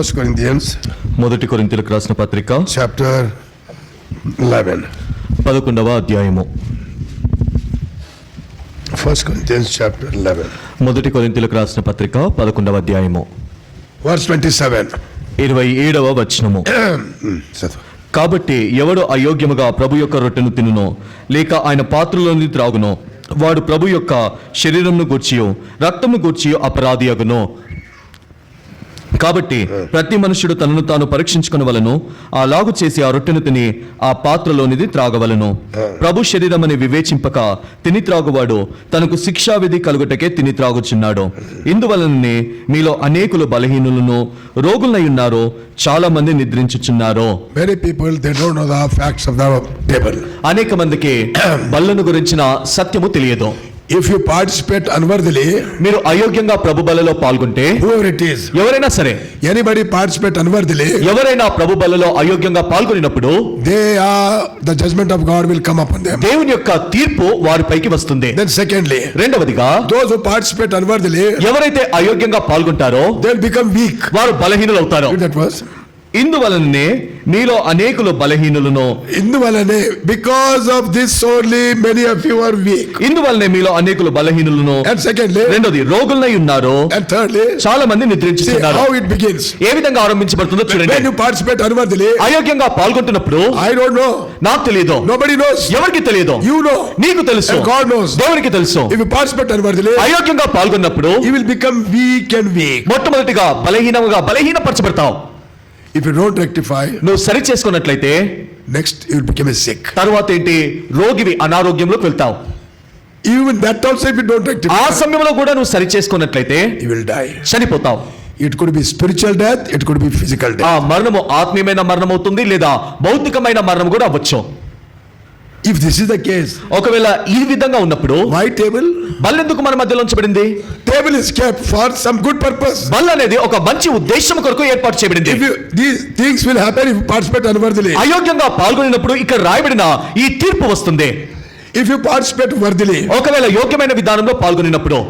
1 Corinthians మొదటి కొరింథీయులకు రాసిన పత్రిక chapter 11. 11వ అధ్యాయము. 1 Corinthians chapter 11. మొదటి కొరింథీయులకు రాసిన పత్రిక 11వ అధ్యాయము Verse 27. 27వ వచనము. కాబట్టి ఎవడు అయోగ్యముగా ప్రభు యొక్క రొట్టెను తినునో లేక ఆయన పాత్రలోని త్రాగునో వాడు ప్రభు యొక్క శరీరమును గూర్చియో రక్తమును గూర్చియో అపరాధి అగును. కాబట్టి ప్రతి మనుష్యుడు తనను తాను పరీక్షించుకొనవలెను, అలాగు చేసి ఆ రొట్టెను తిని ఆ పాత్రలోనిది త్రాగవలెను. ప్రభు శరీరమని వివేచింపక తిని త్రాగువాడు తనకు శిక్షావిధి కలుగుటకే తిని త్రాగుచున్నాడు. ఇందువలననే మీలో అనేకులు బలహీనులను రోగులై ఉన్నారు, చాలా మంది నిద్రించుచున్నారు. Many people, they don't know the facts of the table. అనేక మందికి బల్లను గురించిన సత్యము తెలియదు. If you participate unworthily, మీరు అయోగ్యంగా ప్రభు బలలో పాల్గొంటే, whoever it is, ఎవరైనా సరే, anybody participate unworthily, ఎవరైనా ప్రభు బలలో అయోగ్యంగా పాల్గొనినప్పుడు the judgment of God will come upon them. దేవుని యొక్క తీర్పు వారిపైకి వస్తుంది. Then secondly, రెండవదిగా, those who participate unworthily, ఎవరైతే అయోగ్యంగా పాల్గొంటారో they will become weak. వారు బలహీనులు అవుతారు. Read that verse. ఇందువలనే మీలో అనేకులు బలహీనులను, ఇందువలనే, because of this only many of you are weak. ఇందువలనే మీలో అనేకులు బలహీనులను, And secondly, రెండోది రోగులై ఉన్నారు, and thirdly, చాలా మంది see నిద్రించుతున్నారు. how it begins. ఏ విధంగా ఆరంభించబడుతుందో When చూడండి. you participate unworthily, అయోగ్యంగా పాల్గొంటున్నప్పుడు I don't know, నాకు తెలియదు, nobody knows, ఎవరికి తెలియదు, you know, నీకు తెలుసు, and God knows. దేవునికి తెలుసు. If you participate unworthily, అయోగ్యంగా పాల్గొన్నప్పుడు you will become weak and weak. మొట్టమొదటిగా బలహీనపరచబడతావు. If you don't rectify, నువ్వు సరి చేసుకున్నట్లయితే next you will become a sick. తర్వాత ఏంటి? రోగివి, అనారోగ్యంలోకి వెళ్తావు. Even that also, if you don't rectify, ఆ సమయంలో కూడా నువ్వు సరి చేసుకున్నట్లయితే you will die. చనిపోతావు. It could be spiritual death, it could be physical ఆ death. మరణము ఆత్మీయమైన మరణం అవుతుంది, లేదా భౌతికమైన మరణం కూడా అవ్వచ్చు. If this is the case, ఒకవేళ ఈ విధంగా ఉన్నప్పుడు why table? బల్లెందుకు మన మధ్యలో ఉంచబడింది? Table is kept for some good purpose. బల్ల అనేది ఒక మంచి ఉద్దేశం కొరకు ఏర్పాటు చేయబడింది. If you, these things will happen if you participate unworthily. అయోగ్యంగా పాల్గొనినప్పుడు ఇక్కడ రాయబడిన ఈ తీర్పు వస్తుంది. If you participate worthily, ఒకవేళ యోగ్యమైన విధానంలో పాల్గొనినప్పుడు,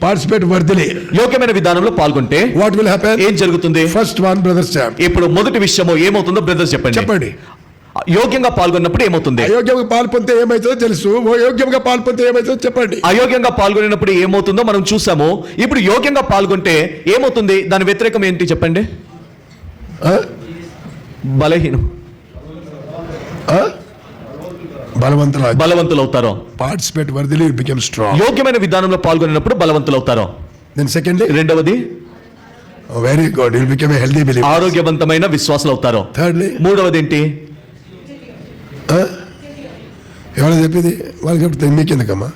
participate worthily, యోగ్యమైన విధానంలో పాల్గొంటే what will happen? ఏం జరుగుతుంది? First one, brother Sam. ఇప్పుడు మొదటి విషయము ఏమవుతుందో బ్రదర్స్ చెప్పండి. యోగ్యంగా పాల్గొన్నప్పుడు ఏమవుతుంది? అయోగ్యంగా పాల్పొంతే ఏమైతుందో తెలుసు, యోగ్యంగా పాల్పొంతే ఏమైతుందో చెప్పండి. అయోగ్యంగా పాల్గొనినప్పుడు ఏమవుతుందో మనం చూసాము. ఇప్పుడు యోగ్యంగా పాల్గొంటే ఏమవుతుంది? దాని వ్యతిరేకం ఏంటి చెప్పండి? బలహీనం, బలవంతులు అవుతారు. Participate worthily, you become strong. యోగ్యమైన విధానంలో పాల్గొనినప్పుడు బలవంతులు అవుతారు. Then secondly, రెండవది, very good, you will become a healthy believer. ఆరోగ్యవంతమైన విశ్వాసులు అవుతారు. Thirdly, మూడవది ఏంటి? ఎవరు చెప్పింది వాళ్ళకి చెప్తే మీకెందుకమ్మా?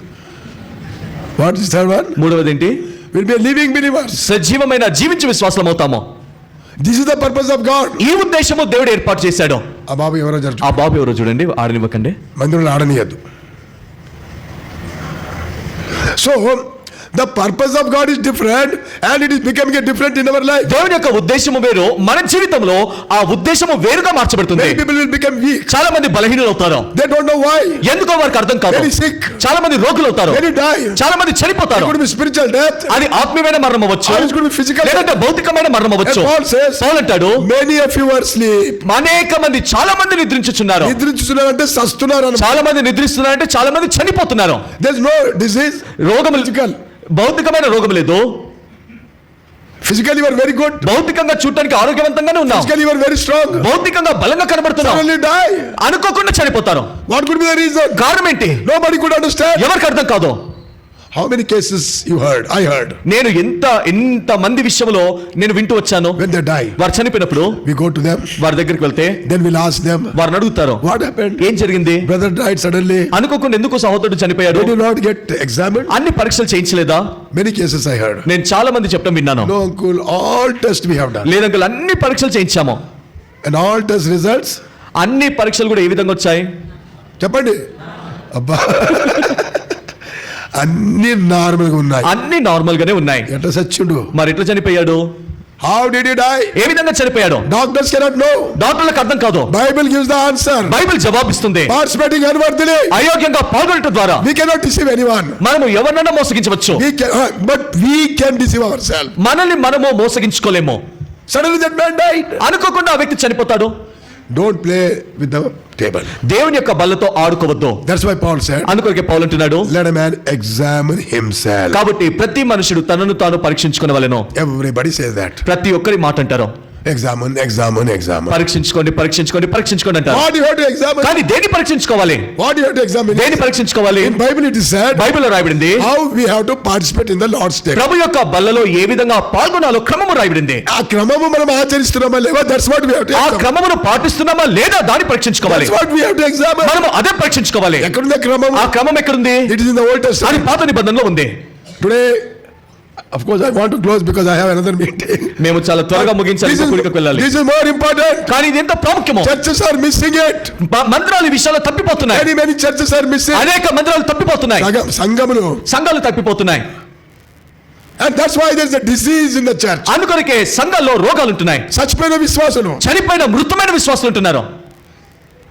What is third one? మూడవది ఏంటి? Will be living believers. సజీవమైన జీవించే విశ్వాసులం అవుతాము. This is the purpose of God. ఈ ఉద్దేశము దేవుడు ఏర్పాటు చేశాడు. ఆ బాబు ఎవరో ఆ బాబు ఎవరో చూడండి, ఆడనివ్వకండి, మందిరంలో ఆడనీయద్దు. So the purpose of God is different and it is becoming a different in our life. దేవుని యొక్క ఉద్దేశము వేరు, మన జీవితంలో ఆ ఉద్దేశము వేరుగా మార్చబడుతుంది. Many people will become weak. చాలా మంది బలహీనులు అవుతారు. They don't know why. ఎందుకో వారికి అర్థం కాదు. Very sick. చాలా మంది రోగులు అవుతారు. Many die. చాలా మంది చనిపోతారు. It could be spiritual death. అది ఆత్మీయమైన మరణం అవ్వచ్చు, Or it could be physical. లేదంటే భౌతికమైన మరణం అవ్వచ్చు. Paul says, పౌలు అంటాడు, many of you are asleep. అనేక మంది, చాలా మంది నిద్రించుచున్నారు. నిద్రించుతున్నారంటే సస్తున్నారు అన్నమాట. చాలా మంది నిద్రిస్తున్నారంటే చాలా మంది చనిపోతున్నారు. There is no disease. రోగం, భౌతికమైన రోగం లేదు. Physically you are very good. భౌతికంగా చూడడానికి ఆరోగ్యవంతంగానే ఉన్నాం. Physically you are very strong. భౌతికంగా బలంగా కనబడుతున్నాం. Suddenly die. అనుకోకుండా చనిపోతారు. What could be the reason? కారణం ఏంటి? Nobody could understand. ఎవరికి అర్థం కాదు. How many cases you heard? I heard. నేను ఎంత మంది విషయంలో నేను వింటూ వచ్చాను. When they die, వారు చనిపోయినప్పుడు we go to them. వారి దగ్గరికి వెళ్తే Then we'll ask them. వారిని అడుగుతారు, What happened? ఏం జరిగింది? Brother died suddenly. అనుకోకుండా ఎందుకు సహోదరుడు చనిపోయాడు? Did you not get examined? అన్ని పరీక్షలు చేయించలేదా? Many cases I heard. నేను చాలా మంది చెప్పడం విన్నాను. No uncle, all tests we have done. లేదు అంకుల్, అన్ని పరీక్షలు చేయించాము. And all test results? అన్ని పరీక్షలు కూడా ఏ విధంగా వచ్చాయి చెప్పండి. అబ్బా, అన్ని నార్మల్ గా ఉన్నాయి. అన్ని నార్మల్ గానే ఉన్నాయి. ఎట్లా సచ్చిండు? మరి ఎట్లా చనిపోయాడు? How did he die? ఏ విధంగా చనిపోయాడు? Doctors cannot know. డాక్టర్లకు అర్థం కాదు. Bible gives the answer. Bible జవాబిస్తుంది. Participating unworthily. అయోగ్యంగా పాల్గొనడం ద్వారా We cannot deceive anyone. మనము ఎవరినైనా మోసగించవచ్చు. But we can deceive ourselves. మనల్ని మనము మోసగించుకోలేము. Suddenly that man died. అనుకోకుండా ఆ వ్యక్తి చనిపోతాడు. Don't play with the table. దేవుని యొక్క బల్లతో ఆడుకోవద్దు. That's why Paul said, అందుకొరకే పౌలు అంటున్నాడు, let a man examine himself. కాబట్టి ప్రతి మనుషుడు తనను తాను పరీక్షించుకొనవలెను. Everybody says that. ప్రతి ఒక్కరి మాట అంటారు, Examine. పరీక్షించుకోండి అంటారు. What do you have to examine? కానీ దేని పరీక్షించుకోవాలి? What do you have to examine? దేని పరీక్షించుకోవాలి? In Bible it is said, బైబిల్లో రాయబడింది, how we have to participate in the Lord's table. ప్రభు యొక్క బల్లలో ఏ విధంగా పాల్గొనాలో క్రమము రాయబడింది. ఆ క్రమము మనం ఆచరిస్తున్నామా లేవా? That's what we have to ఆ examine. క్రమమును పాటిస్తున్నామా లేదా దాన్ని పరీక్షించుకోవాలి. That's what we have to examine. మనము అదే పరీక్షించుకోవాలి. ఎక్కడుంది క్రమము? ఆ క్రమం ఎక్కడుంది? It is in the Old అది Testament. పాత నిబంధనలో ఉంది. Today, of course, I want to close because I have another meeting. మేము చాలా త్వరగా ముగించాలి, This కూడికకు వెళ్ళాలి. is more important. కానీ ఇది ఎంత ప్రాముఖ్యమో. Churches are missing it. మందిరాలు ఈ విషయాల్లో తప్పిపోతున్నాయి. Many churches are missing. అనేక మందిరాలు తప్పిపోతున్నాయి, సంఘములు, సంఘాలు తప్పిపోతున్నాయి. and that's why there is a disease in the church. అందుకొరకే సంఘాల్లో రోగాలు ఉంటున్నాయి. చచ్చిపోయిన విశ్వాసులు, చనిపోయిన మృతమైన విశ్వాసులు ఉంటున్నారు.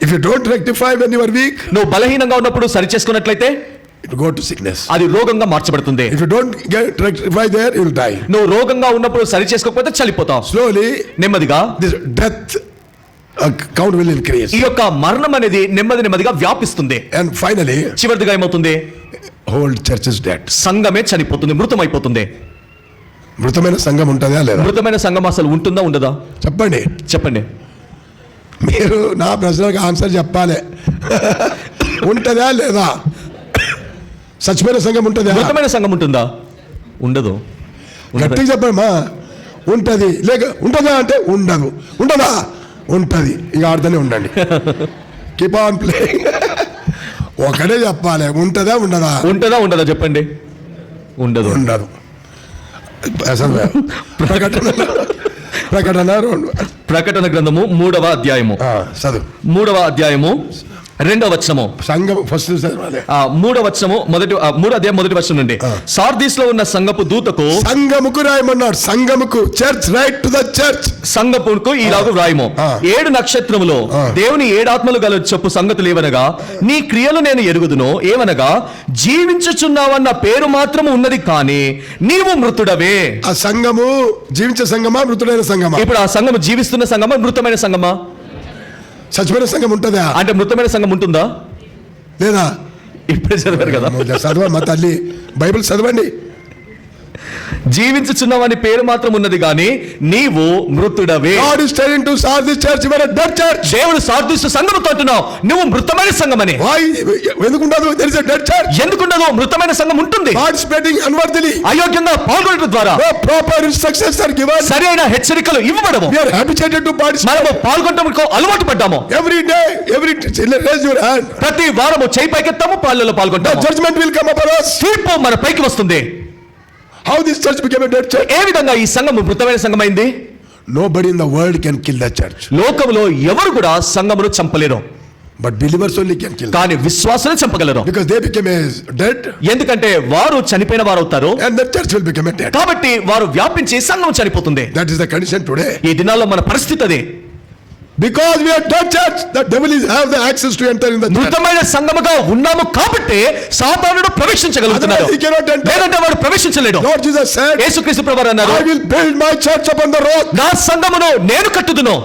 if you don't rectify when you are weak, నువ్వు బలహీనంగా ఉన్నప్పుడు సరి చేసుకున్నట్లయితే it will go to sickness. అది రోగంగా మార్చబడుతుంది. If you don't get rectify there, you will die. నువ్వు రోగంగా ఉన్నప్పుడు సరి చేసుకోకపోతే చనిపోతావు. Slowly, నెమ్మదిగా this death count will increase. ఈ యొక్క మరణం అనేది నెమ్మదిగా వ్యాపిస్తుంది. And finally, చివరిదిగా ఏమవుతుంది? whole church is dead. సంఘమే చనిపోతుంది, మృతమైపోతుంది. మృతమైన సంఘం ఉంటుందా లేదా? మృతమైన సంఘం అసలు ఉంటుందా ఉండదా? చెప్పండి. మీరు నా ప్రశ్నలకు ఆన్సర్ చెప్పాలి. ఉంటుందా లేదా? చచ్చిపోయిన సంఘం ఉంటుందా? మృతమైన సంఘం ఉంటుందా? ఉండదు. గట్టిగా చెప్పమ్మా. ఉంటది లేక ఉంటుందా అంటే ఉండదు. ఉంటుందా? ఉంటది. ఇక ఆడుతూనే ఉండండి. Keep on playing. ఒకటే చెప్పాలి. ఉంటుందా ఉండదా చెప్పండి. ఉండదు. అసలు ప్రకటన గ్రంథము 3వ అధ్యాయము, చదువు. 3వ అధ్యాయము 2వ వచనము. సంఘం ఫస్ట్ చదవాలి. 3వ వచనము 3వ అధ్యాయం 1వ వచనం నుండి. సార్దీస్ లో ఉన్న సంఘపు దూతకు, సంఘముకు రాయమన్నాడు. సంఘముకు, church, write to the church. సంఘపుకు ఈలాగు వ్రాయము, 7 నక్షత్రములు దేవుని 7 ఆత్మలు గల చెప్పు సంగతులు ఏవనగా, నీ క్రియలు నేను ఎరుగుదును. ఏవనగా, జీవించుచున్నావన్న పేరు మాత్రము ఉన్నది కానీ నీవు మృతుడవే. ఆ సంఘము జీవించే సంఘమా, మృతుడైన సంఘమా? ఇప్పుడు ఆ సంఘము జీవిస్తున్న సంఘమా, మృతమైన సంఘమా? చచ్చిపోయిన సంఘం ఉంటుందా అంటే మృతమైన సంఘం ఉంటుందా లేదా? ఇప్పుడే చదివారు కదా. చదవ మా తల్లి, బైబిల్ చదవండి. జీవించుచున్నావని పేరు మాత్రం ఉన్నది కానీ నీవు మృతుడవే. God is telling to Sardis church, you are a dead church. దేవుడు సార్దీసు సంఘముతో అంటున్నావు, నువ్వు మృతమైన సంఘమని. Why? ఎందుకుండదు? There is a dead church. ఎందుకుండదు? మృతమైన సంఘం ఉంటుంది. Participating unworthily. అయోగ్యంగా పాల్గొనడం ద్వారా No proper instructions are given. సరైన హెచ్చరికలు ఇవ్వబడము. We are habituated to participate. మనము పాల్గొనడానికి అలవాటు పడ్డాము. Every day, raise your hand. ప్రతి వారము చేయి పైకెత్తాము, పాలలో The పాల్గొంటాము. judgment will come upon us. తీర్పు మన పైకి వస్తుంది. How this church became a dead church? ఏ విధంగా ఈ సంఘము మృతమైన సంఘమైంది? Nobody in the world can kill the church. లోకములో ఎవరు కూడా సంఘమును చంపలేరు, But believers only can kill them. కానీ విశ్వాసులే చంపగలరు. Because they became a dead, ఎందుకంటే వారు చనిపోయిన వారు అవుతారు, and the church will become a dead. కాబట్టి వారు వ్యాపించి సంఘం చనిపోతుంది. That is the condition today. ఈ దినాల్లో మన పరిస్థితి అదే. Because we are dead church, the devil is have the access to enter in the church. మృతమైన సంఘముగా ఉన్నాము కాబట్టి సాతానుడు ప్రవేశించగలుగుతున్నాడు, Otherwise he cannot enter. లేదంటే వాడు ప్రవేశించలేడు. Lord Jesus said, యేసుక్రీస్తు ప్రభువారు అన్నారు, I will build my church upon the rock. నా సంఘమును నేను కట్టుదును.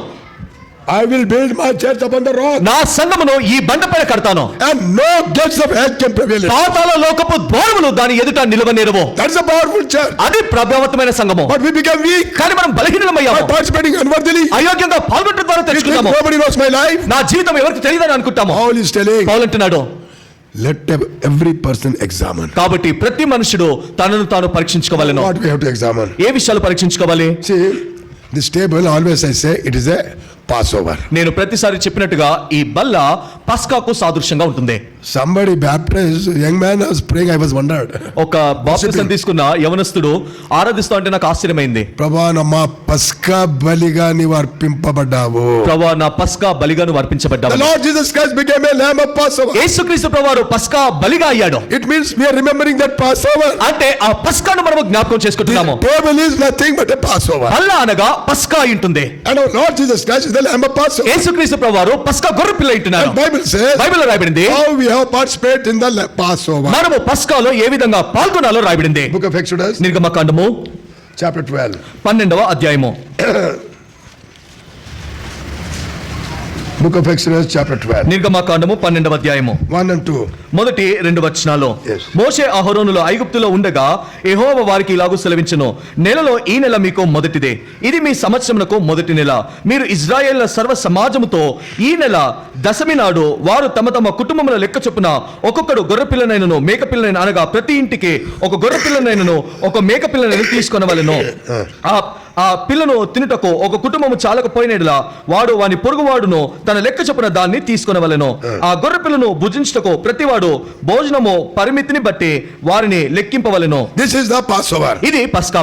I will build my church upon the rock. నా సంఘమును ఈ బండపైన కడతాను, And no gates of hell can prevail it. పాతాళ లోకపు ద్వారములు దాని ఎదుట నిలవనేరవు. That's a powerful church. అది ప్రభావతమైన సంఘము. But we become weak కానీ మనం బలహీనమయ్యాము. by participating unworthily. అయోగ్యంగా పాల్గొనడం ద్వారా We think తెలుసుకున్నాము. nobody knows my life. నా జీవితం ఎవరికి తెలియదని అనుకుంటాము. Paul is telling, పౌలు అంటున్నాడు, let every person examine. కాబట్టి ప్రతి మనుషుడు తనను తాను పరీక్షించుకోవాలను. What we have to examine? ఏ విషయాలు పరీక్షించుకోవాలి? See, this table, always I say, it is a Passover. నేను ప్రతిసారి చెప్పినట్టుగా ఈ బల్ల పస్కాకు సాదృశ్యంగా ఉంటుంది. Somebody baptized, young man was praying, I was wondered. ఒక బాప్తిసం తీసుకున్న యవనస్తుడు ఆరాధిస్తూ అంటే నాకు ఆశ్చర్యమైంది. ప్రభా నా పస్కా బలిగా నీవు అర్పింపబడ్డావు. ప్రభువా నా పస్కా బలిగా నువ్వు The అర్పించబడ్డావు. Lord Jesus Christ became a lamb of Passover. యేసుక్రీస్తు ప్రభువారు పస్కా బలిగా అయ్యాడు. It means we are remembering that Passover. అంటే ఆ పస్కాను మనము జ్ఞాపకం చేసుకుంటున్నాము. The table is nothing but a Passover. బల్ల అనగా పస్కా అయి ఉంటుంది. And our Lord Jesus Christ is the lamb of Passover. యేసుక్రీస్తు ప్రభువారు పస్కా గొర్రె పిల్ల అంటున్నారు. And Bible says, బైబిల్లో రాయబడింది, how we have participated in the Passover. మనము పస్కాలో ఏ విధంగా పాల్గొనాలో రాయబడింది. Book of Exodus, నిర్గమకాండము chapter 12. 12వ అధ్యాయము. Book of Exodus, chapter 12. నిర్గమకాండము 12వ అధ్యాయము 1 and 2. మొదటి 2 వచనాలు. Yes. మోషే అహరోనులు ఐగుప్తులో ఉండగా యెహోవా వారికి ఇలాగు సెలవించెను, నెలలో ఈ నెల మీకు మొదటిదే, ఇది మీ సంవత్సరమునకు మొదటి నెల. మీరు ఇజ్రాయేళ్ల సర్వ సమాజముతో ఈ నెల దశమి నాడు వారు తమ తమ కుటుంబముల లెక్క చొప్పున ఒక్కొక్కడు గొర్రెపిల్లనైనను మేకపిల్లనైన అనగా ప్రతి ఇంటికి ఒక గొర్రెపిల్లనైనను ఒక మేకపిల్లనైనా తీసుకొనవలెను. ఆ పిల్లను తినుటకు ఒక కుటుంబము చాలకపోయినట్లా వాడు వాని పొరుగువాడును తన లెక్క చొప్పున దాన్ని తీసుకొనవలెను. ఆ గొర్రె పిల్లను భుజించుటకు ప్రతివాడు భోజనము పరిమితిని బట్టి వారిని లెక్కింపవలెను. This is the Passover. ఇది పస్కా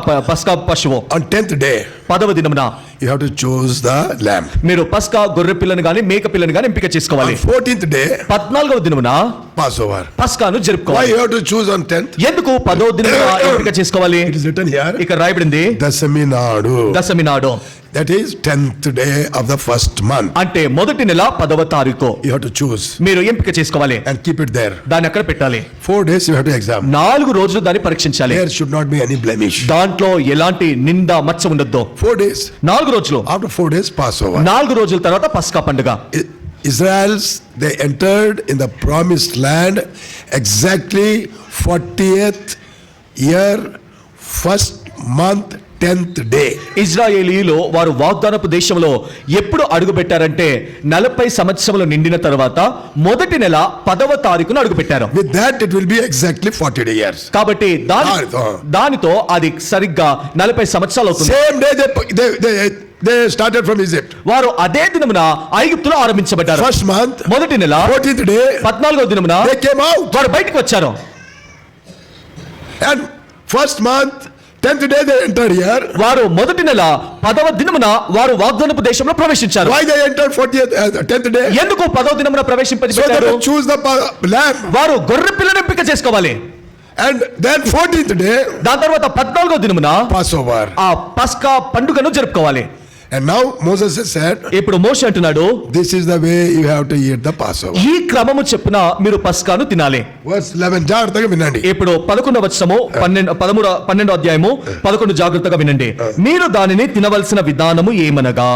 పశువు. On 10th day, 10వ దినమున you have to choose the lamb. మీరు పస్కా గొర్రె పిల్లను గాని మేక పిల్లను గాని ఎంపిక చేసుకోవాలి. On 14th day, 14వ దినమున Passover. పస్కాను Why జరుపుకోవాలి. you have to choose on 10th? ఎందుకు 10వ దినమున ఎంపిక చేసుకోవాలి? It is written here, ఇక్కడ రాయబడింది దశమి నాడు. దశమి నాడు. That is 10th day of the first month. అంటే మొదటి నెల 10వ తారీఖు You have to choose మీరు ఎంపిక చేసుకోవాలి. and keep it there. దాన్ని అక్కడ పెట్టాలి. 4 days you have to examine. 4 రోజులు దాన్ని పరీక్షించాలి. There should not be any blemish. దాంట్లో ఎలాంటి నింద మచ్చ ఉండొద్దు. 4 days. 4 రోజులు. After 4 days, Passover. 4 రోజుల తర్వాత పస్కా పండుగ. Israel's, they entered in the promised land exactly 40th year, first month, 10th day. ఇజ్రాయేలీయులు వారు వాగ్దానపు దేశంలో ఎప్పుడు అడుగు పెట్టారంటే 40 సంవత్సరములు నిండిన తర్వాత మొదటి నెల 10వ తారీఖున అడుగు పెట్టారు. With that, it will be exactly 40 years. కాబట్టి దానితో అది సరిగ్గా 40 సంవత్సరాలు అవుతుంది. Same day they started from Egypt. వారు అదే దినమున ఐగుప్తులో ఆరంభించబడ్డారు. First month, మొదటి నెల 14th day, 14వ దినమున they came out. వారు బయటకు వచ్చారు. And first month, 10th day they entered here. వారు మొదటి నెల 10వ దినమున వారు వాగ్దానపు దేశంలో ప్రవేశించారు. Why they entered 10th day? ఎందుకు 10వ దినమున So they ప్రవేశించారు? choose the lamb. వారు గొర్రె పిల్లను ఎంపిక చేసుకోవాలి. And then 14th day, దాని తర్వాత 14వ దినమున Passover. ఆ పస్కా పండుగను జరుపుకోవాలి. And now Moses has said, ఇప్పుడు మోషే అంటున్నాడు, this is the way you have to eat the Passover. ఈ క్రమము చెప్పున మీరు పస్కాను తినాలి. Verse 11, జాగ్రత్తగా వినండి. ఇప్పుడు 11వ వచనము 12వ అధ్యాయము 11 జాగ్రత్తగా వినండి. మీరు దానిని తినవలసిన విధానము ఏమనగా,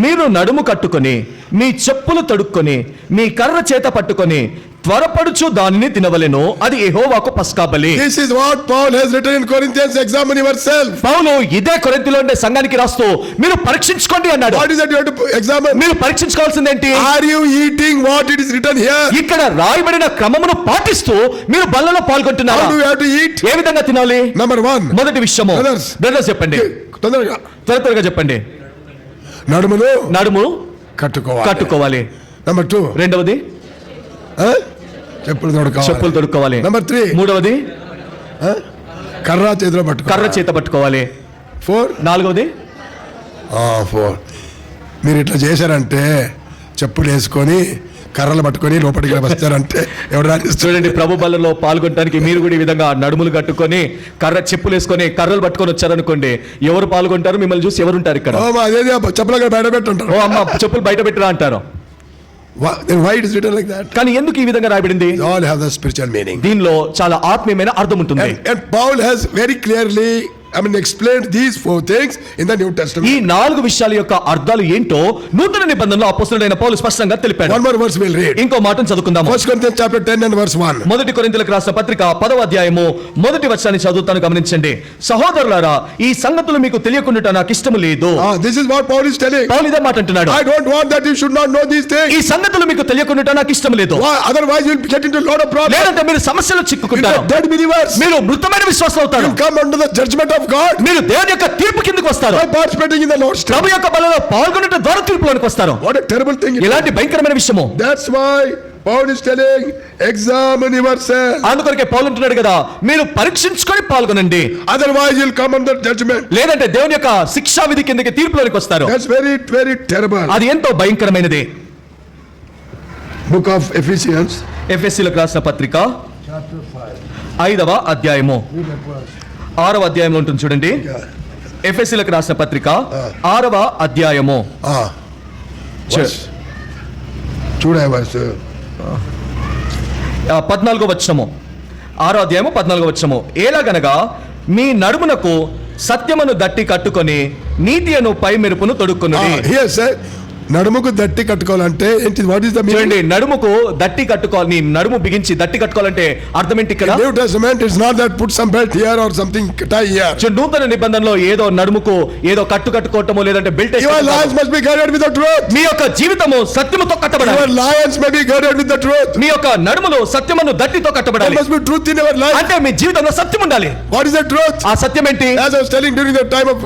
మీరు నడుము కట్టుకొని మీ చెప్పులు తొడుక్కొని మీ కర్ర చేత పట్టుకొని త్వరపడుచు దానిని తినవలెను, అది యెహోవాకు పస్కా బలి. This is what Paul has written in Corinthians, examine yourself. పౌలు ఇదే కొరింథీలో ఉండే సంఘానికి రాస్తూ మీరు పరీక్షించుకోండి అన్నాడు. What is that you have to examine? మీరు పరీక్షించుకోవాల్సిందేంటి? Are you eating what it is written here? ఇక్కడ రాయబడిన క్రమమును పాటిస్తూ మీరు బల్లలో పాల్గొంటున్నారా? How do you have to eat? ఏ విధంగా తినాలి? Number 1, మొదటి విషయము బ్రదర్స్ చెప్పండి, తొందరగా త్వరగా చెప్పండి. నడుము కట్టుకోవాలి. Number 2, రెండవది చెప్పులు తొడుక్కోవాలి. Number 3, మూడవది కర్ర చేత పట్టుకోవాలి. 4, నాలుగవది 4, మీరు ఇట్లా చేశారంటే చెప్పులు వేసుకొని కర్రలు పట్టుకొని లోపలికి వస్తారంటే ఎవరు చూడండి. ప్రభు బలలో పాల్గొనడానికి మీరు కూడా ఈ విధంగా నడుములు కట్టుకొని చెప్పులు వేసుకొని కర్రలు పట్టుకొని వచ్చారనుకోండి, ఎవరు పాల్గొంటారు? మిమ్మల్ని చూసి ఎవరుంటారు ఇక్కడ? అదేది చెప్పులు బయట పెట్టుంటారు. ఓ అమ్మ, చెప్పులు బయట పెట్టరా అంటారు. Why it is written like that? కానీ ఎందుకు ఈ విధంగా రాయబడింది? All have the spiritual meaning. దీనిలో చాలా ఆత్మీయమైన అర్థం ఉంటుంది. And Paul has very clearly explained these 4 things in the New Testament. ఈ 4 విషయాల యొక్క అర్థాలు ఏంటో నూతన నిబంధనలో అపొస్తలుడైన పౌలు స్పష్టంగా తెలిపాడు. One more verse we'll read. ఇంకో మాటను చదువుకుందాం. 1 Corinthians chapter 10 and verse 1. మొదటి కొరింథీయులకు రాసిన పత్రిక 10వ అధ్యాయము మొదటి వచనాన్ని చదువుతాను, గమనించండి. సహోదరులారా, ఈ సంగతులు మీకు తెలియకుండా నాకు ఇష్టము లేదు. This is what Paul is telling. పౌలు ఇదే మాట అంటున్నాడు. I don't want that you should not know these things. ఈ సంగతులు మీకు తెలియకుండా నాకు ఇష్టం లేదు. Why? Otherwise you will get into a lot of problems. లేదంటే మీరు సమస్యలు చిక్కుకుంటారు. Dead believers. మీరు మృతమైన విశ్వాసులు అవుతారు. You come under the judgment of God. మీరు దేవుని యొక్క తీర్పు కిందకు వస్తారు. By participating in the Lord's table. ప్రభు యొక్క బలలో పాల్గొనడం ద్వారా తీర్పులోనికి వస్తారు. What a terrible thing. ఇలాంటి భయంకరమైన విషయము. That's why Paul is telling, examine yourself. అందుకొరకే పౌలు అంటున్నాడు కదా, మీరు పరీక్షించుకొని పాల్గొనండి. Otherwise you'll come under judgment. లేదంటే దేవుని యొక్క శిక్షా విధి కిందకి తీర్పులోనికి వస్తారు. That's very, very terrible. అది ఎంతో భయంకరమైనది. Book of Ephesians, ఎఫెసీయులకు రాసిన పత్రిక chapter 5. 5వ అధ్యాయము 6వ అధ్యాయంలో ఉంటుంది చూడండి. ఎఫెసీయులకు రాసిన పత్రిక 6వ అధ్యాయము చూడే verse 14వ వచనము. 6వ అధ్యాయము 14వ వచనము. ఏలాగనగా మీ నడుమునకు సత్యమును దట్టి కట్టుకొని నీతియను పై మెరుపును తొడుక్కున్నది. Here say, నడుముకు దట్టి కట్టుకోవాలంటే ఏంటి? What is the meaning? చూడండి, నడుముకు దట్టి కట్టుకోవాలి, నడుము బిగించి దట్టి కట్టుకోవాలంటే అర్థం ఏంటి ఇక్కడ? New Testament is not that put some belt here or something tie here. చూడండి, నూతన నిబంధనలో ఏదో నడుముకు ఏదో కట్టుకోవటమో లేదంటే belt Your lives must be girded with the truth. మీ యొక్క జీవితము సత్యముతో కట్టబడాలి. Your lions may be girded with the truth. మీ యొక్క నడుములో సత్యమును దట్టితో There కట్టబడాలి. must be truth in our life. అంటే మీ జీవితంలో సత్యం ఉండాలి. What is the truth? ఆ సత్యం ఏంటి? As I was telling during the time of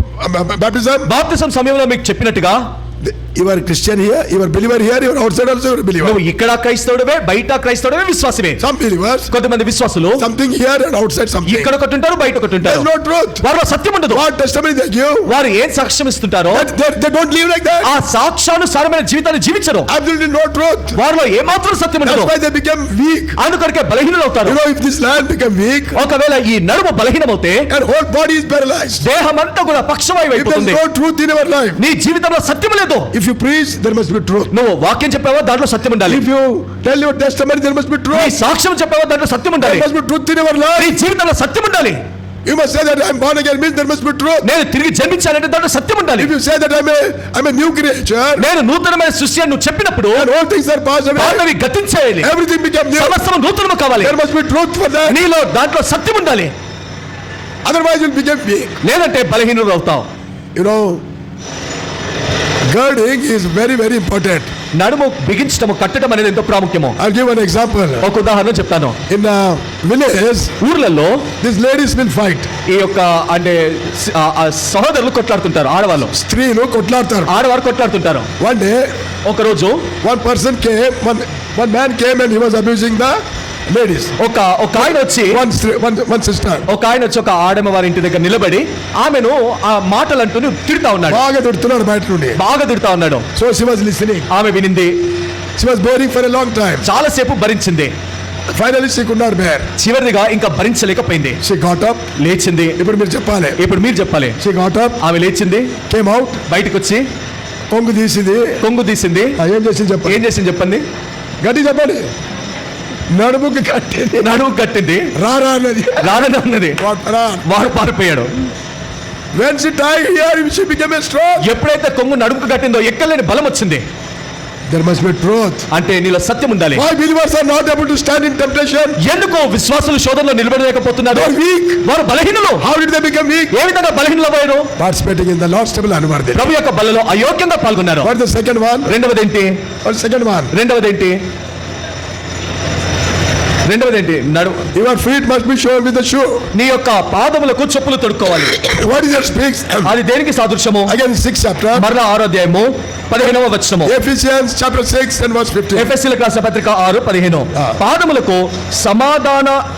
baptism, బాప్తిసం సమయంలో మీకు చెప్పినట్టుగా, you are Christian here, you are believer here, you are outside also you are believer. నువ్వు ఇక్కడ క్రైస్తవుడివే, బయట క్రైస్తవుడివే, విశ్వాసమే. Some believers, కొంతమంది విశ్వాసులు something here and outside something. ఇక్కడ ఒకటి ఉంటారు, బయట ఒకటి There ఉంటారు. is no truth. వారిలో సత్యం ఉండదు. What testimony they give, వారు ఏం సాక్ష్యం ఇస్తుంటారో they don't live like that. ఆ సాక్ష్యానుసారమైన జీవితాన్ని జీవించరు. Absolutely no truth. వారిలో ఏమాత్రం సత్యం That's ఉండదు. why they become weak. అందుకొరకే బలహీనులు అవుతారు. You know, if this land become weak ఒకవేళ ఈ నడుము బలహీనమవుతే and whole body is paralyzed, దేహం అంతా కూడా పక్షవాయువు if there is అయిపోతుంది. no truth in our life, నీ జీవితంలో సత్యం లేదు. if you preach, there must be truth. నువ్వు వాక్యం చెప్పావా, దాంట్లో సత్యం ఉండాలి. If you tell your testimony, there must be నీ truth. సాక్ష్యం చెప్పావా, దాంట్లో సత్యం ఉండాలి. There must be truth in our నీ life. జీవితంలో సత్యం ఉండాలి. You must say that I am born again, means there must be truth. నేను తిరిగి జన్మించానంటే దాంట్లో సత్యం ఉండాలి. If you say that I'm a new creature నేను నూతనమైన సృష్టి అని నువ్వు చెప్పినప్పుడు and all things are passed away, పాతవి గతించేయాలి, everything become new. సమస్తము నూతనము కావాలి. There must be truth for that. నీలో దాంట్లో సత్యం ఉండాలి. Otherwise you'll become weak. లేదంటే బలహీనుడు అవుతావు. You know, girding is very, very important. నడుము బిగించటము, కట్టడం అనేది ఎంతో ప్రాముఖ్యము. I'll give an example. ఒక ఉదాహరణ చెప్తాను. In a village, ఊర్లలో these ladies will fight. ఈ యొక్క అంటే ఆ సహోదరులు కొట్లాడుతుంటారు. ఆడవాళ్ళు, స్త్రీలు కొట్లాడతారు. ఆడవారు కొట్లాడుతుంటారు. One day, ఒక రోజు one person came, one man came and he was abusing the ladies. ఒక ఆయన వచ్చి One sister. ఒక ఆయన వచ్చి ఒక ఆడమ వారి ఇంటి దగ్గర నిలబడి ఆమెను ఆ మాటలు అంటూ తిడుతా ఉన్నాడు. బాగా తిడుతున్నాడు బయట నుండి. బాగా తిడుతా ఉన్నాడు. So she was listening. ఆమె వినింది. She was bearing for a long time. చాలా సేపు భరించింది. Finally she could not bear. చివరిగా ఇంకా భరించలేకపోయింది. She got up. లేచింది. ఇప్పుడు మీరు చెప్పాలి. ఇప్పుడు మీరు చెప్పాలి. She got up. ఆమె లేచింది. Came out. బయటకు వచ్చి కొంగు తీసింది. కొంగు తీసింది. ఏం చేసింది చెప్పండి. ఏం చేసింది చెప్పండి. గట్టి చెప్పండి. నడుముకి కట్టింది. నడుము కట్టింది. రారా అన్నది. రానని అన్నది. వాడు పారిపోయాడు. When she tied here, she became a strong. ఎప్పుడైతే కొంగు నడుముకు కట్టిందో ఎక్కలేని బలం వచ్చింది. There must be truth. అంటే నీలో సత్యం ఉండాలి. Why believers are not able to stand in temptation? ఎందుకు విశ్వాసులు శోధనలో నిలబడలేకపోతున్నారు? They are weak. వారు బలహీనులు. How did they become weak? ఏ విధంగా బలహీనులు అయ్యారు? Participating in the Lord's table అనువర్ది. ప్రభు యొక్క బలలో అయోగ్యంగా పాల్గొన్నారు. What is the second one? రెండవది ఏంటి? What is the second one? రెండవది ఏంటి? Your feet must be shown with the shoe. నీ యొక్క పాదములకు చెప్పులు తొడుక్కోవాలి. What is that speaks? అది దేనికి సాదృశ్యము? Again 6th chapter. మరలా 6వ అధ్యాయము 15వ వచనము. Ephesians chapter 6 and verse 15. ఎఫెసీయులకు రాసిన పత్రిక 6:15. పాదములకు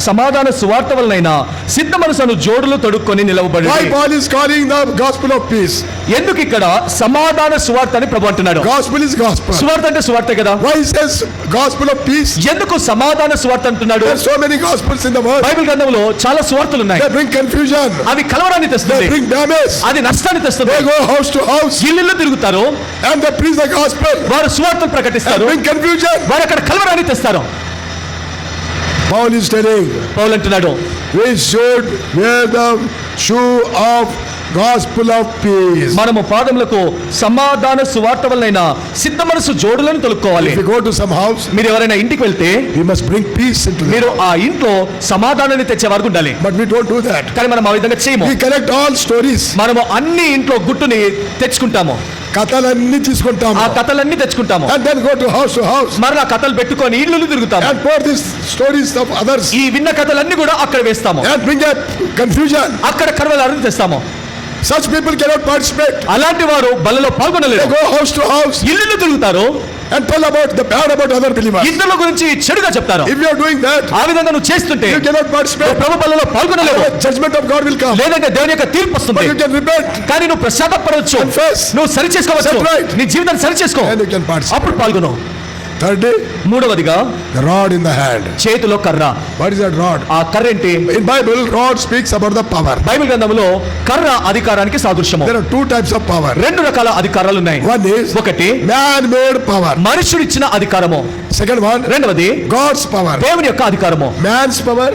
సమాధాన సువార్త వలనైన సిద్ధ మనసును జోడులు తొడుక్కొని నిలవబడి. Why Paul is calling the gospel of peace? ఎందుకు ఇక్కడ సమాధాన సువార్త అని ప్రభు అంటున్నాడు? Gospel is gospel. సువార్త అంటే సువార్తే కదా. Why he says gospel of peace? ఎందుకు సమాధాన సువార్త అంటున్నాడు? There are so many gospels in the world. Bible గ్రంథంలో చాలా సువార్తలు ఉన్నాయి. They bring confusion. అవి కలవరాన్ని They తెస్తుంది. bring damage. అది నష్టాన్ని తెస్తుంది. They go house to house ఇల్లు తిరుగుతారు. and they preach the gospel. వారు సువార్తను And ప్రకటిస్తారు. bring confusion. వారు అక్కడ కలవరాన్ని తెస్తారు. Paul is telling, పౌలు అంటున్నాడు, we should wear the shoe of gospel of peace. మనము పాదములకు సమాధాన సువార్త వలన సిద్ధ మనసు జోడులను తొలుక్కోవాలి. If you go to some house, మీరు ఎవరైనా ఇంటికి వెళ్తే we must bring peace into the మీరు ఆ ఇంట్లో సమాధానాన్ని తెచ్చే వారు ఉండాలి. But we don't do that. కానీ మనం ఆ విధంగా చేయము. We collect all stories. మనము అన్ని ఇంట్లో గుట్టుని తెచ్చుకుంటాము. కథలన్నీ తీసుకుంటాము. ఆ కథలన్నీ తెచ్చుకుంటాము. And then go to house. మరి ఆ కథలు పెట్టుకొని ఇల్లు తిరుగుతాము. And pour these stories of others. ఈ విన్న కథలన్నీ కూడా అక్కడ వేస్తాము. And bring a confusion. అక్కడ కలవరాన్ని తెస్తాము. Such people cannot participate. అలాంటి వారు బలలో They పాల్గొనలేరు. go house to house ఇల్లు తిరుగుతారు. and tell about the bad about other believers. ఇతరుల గురించి చెడుగా చెప్తారు. If you are doing that, ఆ విధంగా నువ్వు చేస్తుంటే you cannot participate. ప్రభు బలలో పాల్గొనలేవు. The judgment of God will come. లేదంటే దేవుని యొక్క తీర్పు But వస్తుంది. you can repent. కానీ నువ్వు ప్రశాంతపడవచ్చు. Confess. నువ్వు సరి చేసుకోవచ్చు. That's right. నీ జీవితాన్ని సరి చేసుకో. And you can participate. అప్పుడు పాల్గొను. Thirdly, మూడవదిగా the rod in the hand. చేతిలో కర్ర. What is that rod? ఆ కర్ర ఏంటి? In Bible, rod speaks about the power. Bible గ్రంథంలో కర్ర అధికారానికి సాదృశ్యము. There are two types of power. రెండు రకాల అధికారాలు ఉన్నాయి. One is ఒకటి man-made power. మనుషుడిచ్చిన అధికారము. Second one, రెండవది God's power. దేవుని యొక్క అధికారము. Man's power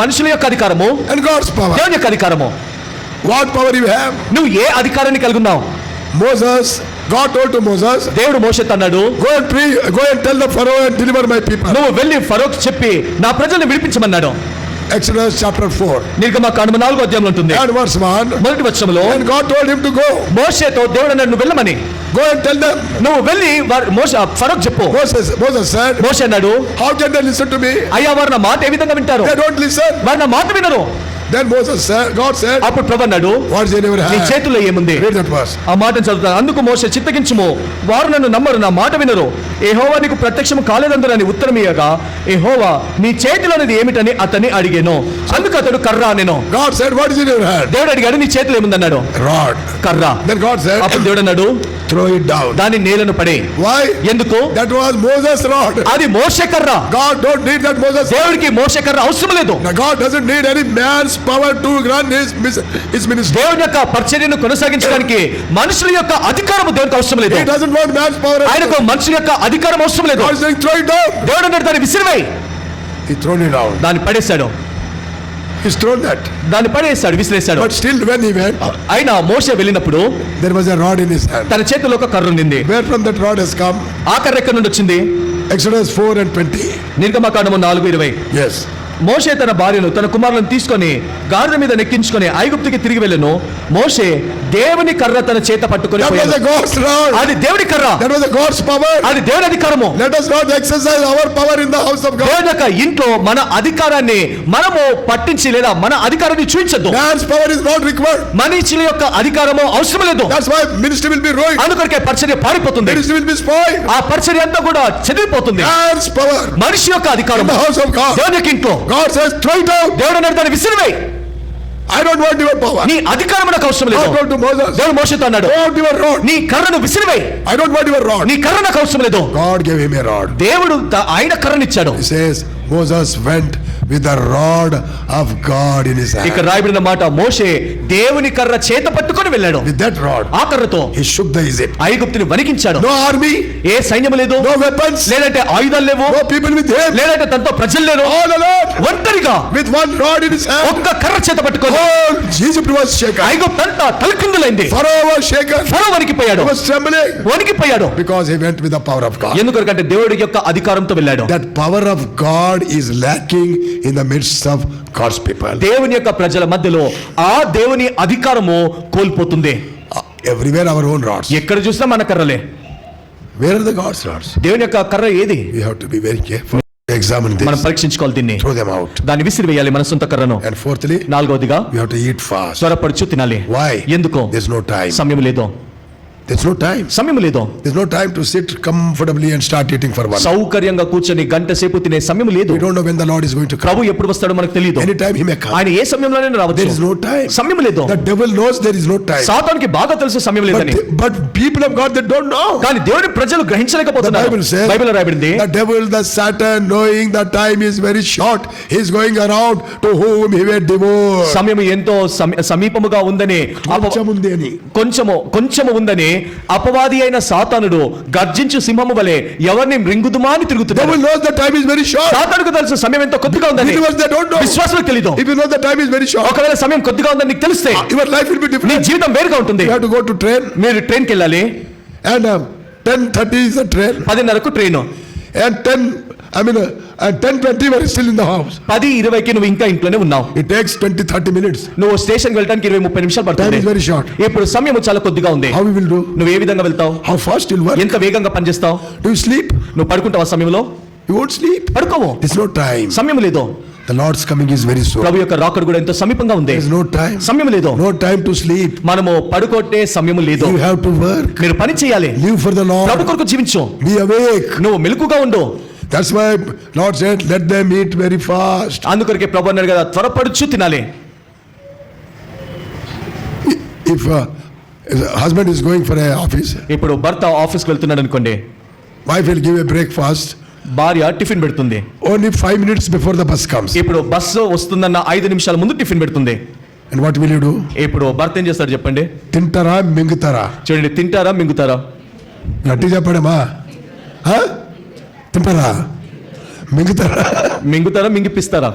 మనుషుల యొక్క అధికారము, and God's power. దేవుని యొక్క అధికారము. What power you have? నువ్వు ఏ అధికారాన్ని కలిగి ఉన్నావు? Moses, God told to Moses, దేవుడు మోషేతో అన్నాడు, go and tell the Pharaoh and deliver my people. నువ్వు వెళ్ళి ఫరోకి చెప్పి నా ప్రజల్ని విడిపించమన్నాడు. Exodus chapter 4 నిర్గమకాండము 4వ అధ్యాయంలో ఉంటుంది. and verse 1. మొదటి వచనంలో And God told him to go. మోషేతో దేవుడు అన్నాడు, నువ్వు వెళ్ళమని. Go and tell them. నువ్వు వెళ్ళి ఫరోకి చెప్పు. Moses said, మోషే అన్నాడు, how can they listen to me? అయ్యా వారు నా మాట ఏ విధంగా వింటారు? They don't listen. వారు నా మాట వినరు. Then God said, అప్పుడు ప్రభు అన్నాడు, what is in your నీ hand? చేతుల్లో ఏముంది? Read that verse. ఆ మాటను చదువుతాను. అందుకు మోషే, చిత్తగించుము, వారు నన్ను నమ్మరు, నా మాట వినరు. యెహోవా నీకు ప్రత్యక్షము కాలేదందునని ఉత్తరం ఇయ్యగా, యెహోవా నీ చేతిలోనిది ఏమిటని అతన్ని అడిగాను. అందుకు అతడు కర్ర అనెను. God said, what is in your hand? దేవుడు అడిగాడు, నీ చేతిలో ఏముందన్నాడు? Rod. కర్ర. Then God said, అప్పుడు దేవుడు అన్నాడు, throw it down. దాన్ని నేలను పడే. Why? ఎందుకు? That was Moses' rod. అది మోషే కర్ర. God don't need that Moses. దేవుడికి మోషే కర్ర అవసరం లేదు. Now God doesn't need any man's power to run his ministry. దేవుని యొక్క పరిచర్యను కొనసాగించడానికి మనుషుల యొక్క అధికారం దేవునికి అవసరం లేదు. He doesn't want man's power. ఆయనకు మనుషుల యొక్క అధికారం అవసరం లేదు. God is saying, throw it down. దేవుడు అన్నాడు, దాన్ని విసిరివేయి. He thrown it down. దాన్ని పడేశాడు. He's thrown that. దాన్ని పడేశాడు, విసిరేశాడు. But still when he went, అయినా మోషే వెళ్ళినప్పుడు there was a rod in his hand. తన చేతిలో ఒక కర్ర ఉండింది. Where from that rod has come? ఆ కర్ర ఎక్కడి నుండి వచ్చింది? Exodus 4:20. నిర్గమకాండము 4:20. Yes. మోషే తన భార్యను తన కుమారులను తీసుకొని గాడిద మీద నెక్కించుకొని ఐగుప్తుకి తిరిగి వెళ్ళెను. మోషే దేవుని కర్ర తన చేత పట్టుకొని That was పోయాడు. a God's rod. అది దేవుని కర్ర. That was a God's power. అది దేవుని అధికారము. Let us not exercise our power in the house of God. దేవుని యొక్క ఇంట్లో మన అధికారాన్ని మనము పట్టించి లేదా మన అధికారాన్ని చూపించద్దు. Man's power is not required. మనుషుల యొక్క అధికారము అవసరం లేదు. That's why ministry will be ruined. అందుకొరకే పరిచర్య పారిపోతుంది. Ministry will be spoiled. ఆ పరిచర్య అంతా కూడా చెదిరిపోతుంది. Man's power మనిషి యొక్క in అధికారం the house of God. దేవుని యొక్క ఇంట్లో God says, throw it out. దేవుడు అన్నాడు, దాన్ని విసిరివేయి. I don't want your power. నీ అధికారం నాకు అవసరం లేదు. God told to Moses, దేవుడు మోషేతో అన్నాడు, throw out your rod. నీ కర్రను విసిరివేయి. I don't want your rod. నీ కర్ర నాకు అవసరం లేదు. God gave him a rod. దేవుడు ఆయన కర్రనిచ్చాడు. He says, Moses went with the rod of God in his hand. ఇక్కడ రాయబడిన మాట, మోషే దేవుని కర్ర చేత పట్టుకొని వెళ్ళాడు. With that rod, ఆ కర్రతో he shook the Egypt. ఐగుప్తుని వణికించాడు. No army, ఏ సైన్యం లేదు, no weapons, లేదంటే ఆయుధాలు లేవు, no people with him. లేదంటే తనతో ప్రజలు లేరు. All alone, ఒంటరిగా with one rod in his hand. ఒక్క కర్ర చేత పట్టుకొని All Egypt was shaken. ఐగుప్తంతా తలకిందులైంది. Pharaoh was shaken. Pharaoh వణికిపోయాడు. He was trembling వణికిపోయాడు. because he went with the power of God. ఎందుకంటే దేవుడి యొక్క అధికారంతో వెళ్ళాడు. That power of God is lacking in the midst of God's people. దేవుని యొక్క ప్రజల మధ్యలో ఆ దేవుని అధికారము కోల్పోతుంది. Everywhere our own rods. ఎక్కడ చూసినా మన కర్రలే. Where are the God's rods? దేవుని యొక్క కర్ర ఏది? We have to be very careful. Examine మనం this. పరీక్షించుకోవాలి దీన్ని. Throw them out. దాన్ని విసిరివేయాలి మన సొంత కర్రను. And fourthly, నాలుగవదిగా we have to eat fast. త్వరపడుచు తినాలి. Why? ఎందుకు? There's no time. సమయం లేదు. There's no time. సమయం లేదు. There's no time to sit comfortably and start eating for one. సౌకర్యంగా కూర్చొని గంట సేపు తినే సమయం లేదు. We don't know when the Lord is going to come. ప్రభు ఎప్పుడు వస్తాడో మనకు తెలియదు. Anytime he may come. ఆయన ఏ సమయంలోనైనా There రావచ్చు. is no time. సమయం లేదు. The devil knows there is no time. సాతానుకి బాగా తెలుసు సమయం లేదని. But people of God, they don't know. కానీ దేవుని ప్రజలు గ్రహించలేకపోతున్నారు. The Bible says, బైబిల్లో రాయబడింది, the devil, the Satan, knowing the time is very short, he is going around to whom he may devour. సమయం ఎంతో సమీపముగా ఉందని, కొంచెము ఉందని అపవాది అయిన సాతానుడు గర్జించు సింహము వలె ఎవరిని మృంగుదుమా అని తిరుగుతున్నాడు. Devil knows the time is very short. సాతానుకు తెలుసు సమయం ఎంతో కొద్దిగా ఉందని. Believers, they don't know. విశ్వాసులకు తెలీదు. If you know the time is very short, ఒకవేళ సమయం కొద్దిగా ఉందని నీకు తెలిస్తే your life will be నీ different. జీవితం వేరుగా ఉంటుంది. You have to go to train, మీరు ట్రైన్ కి వెళ్ళాలి. and 10:30 is the train, 10:30కు train. and 10:20 were still in the house. 10:20కి నువ్వు ఇంకా ఇంట్లోనే ఉన్నావు. It takes 20-30 minutes. నువ్వు స్టేషన్ వెళ్ళడానికి 20-30 నిమిషాలు Time పడుతుంది. is very short. ఇప్పుడు సమయం చాలా కొద్దిగా ఉంది. How we will do? నువ్వు ఏ విధంగా వెళ్తావు? How fast you'll work? ఎంత వేగంగా పనిచేస్తావు? Do you sleep? నువ్వు పడుకుంటావు ఆ సమయంలో? You won't sleep. పడుకోవు. There's no time. సమయం లేదు. The Lord's coming is very soon. ప్రభు యొక్క రాకడ కూడా ఎంతో సమీపంగా ఉంది. There's no time. సమయం లేదు. No time to sleep. మనము పడుకోటే సమయం లేదు. You have to work. మీరు పని చేయాలి. Live for the Prabhu Lord. కొరకు జీవించు. Be awake. నువ్వు మెలకుగా ఉండు. That's why Lord said, let them eat very fast. అందుకొరకే ప్రభు అన్నాడు కదా, త్వరపడుచు తినాలి. If a husband is going for a office, ఇప్పుడు భర్త ఆఫీస్కి వెళ్తున్నాడు అనుకోండి, wife will give a breakfast భార్య టిఫిన్ పెడుతుంది. only 5 minutes before the bus comes. ఇప్పుడు బస్సు వస్తుందన్న 5 నిమిషాల ముందు టిఫిన్ పెడుతుంది. And what will you do? ఇప్పుడు భర్త ఏం చేస్తాడు చెప్పండి? తింటారా మింగుతారా? చూడండి, తింటారా మింగుతారా? గట్టి చెప్పడమా? తింటారా మింగుతారా? మింగుతారా మింగిపిస్తారా?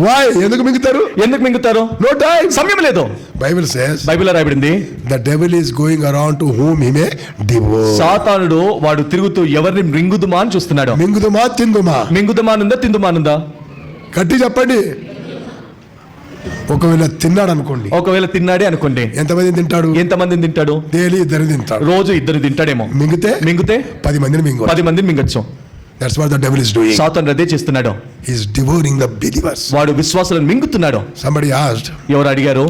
వై ఎందుకు మింగుతారు? ఎందుకు మింగుతారు? No time. సమయం లేదు. బైబిల్ సేస్ బైబిల్లో రాయబడింది, the devil is going around to whom he May devour. సాతానుడు వాడు తిరుగుతూ ఎవరిని మింగుదుమా అని చూస్తున్నాడు. మింగుదుమా తిందుమా? మింగుదమానుందా తిందుమానుందా? గట్టి చెప్పండి. ఒకవేళ తిన్నాడు అనుకోండి, ఒకవేళ తిన్నాడే అనుకోండి, ఎంతమంది తింటాడు? ఎంతమందిని తింటాడు? డైలీ ఇద్దరు తింటాడు. రోజు ఇద్దరు తింటాడేమో. మింగితే మింగితే 10 మందిని మింగు. 10 మందిని మింగచ్చు. That's what the devil is doing. సాతానుడు అదే చేస్తున్నాడు. He is devouring the believers. వాడు విశ్వాసులను మింగుతున్నాడు. సంబడి ఆస్క్డ్, ఎవరు అడిగారు,